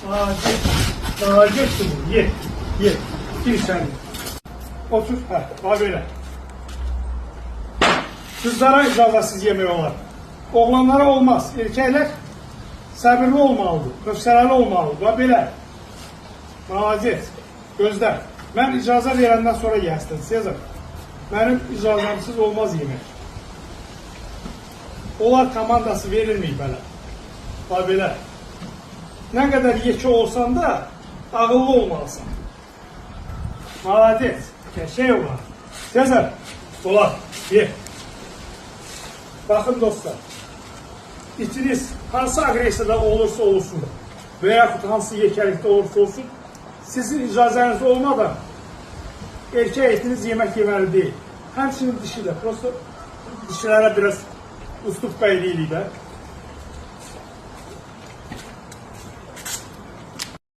Götür bunu, ye. Gir sen. Otur, böyle. Kızlara icazəsiz yemək olar. Oğlanlara olmaz. Erkəklər səbirli olmalıdır, hövsələli olmalıdır. Belə. Malazet, gözlə. Mən icazə verəndən sonra gəlsin, Sezar. Mənim icazəmsiz olmaz yemək. Onlar komandası verilməyib belə. Belə. Nə qədər yekə olsan da ağıllı olmalısın. Malazet, şey olar. Sezar, olar, ye. Bakın dostlar, itiniz hansı agresiyada olursa olsun veya hansı yekəlikdə olursa olsun, sizin icazəniz olmadan erkek etiniz yemek yeməli değil. Həmçinin dişi də, prosto dişilərə biraz ustupqa eləyirik də.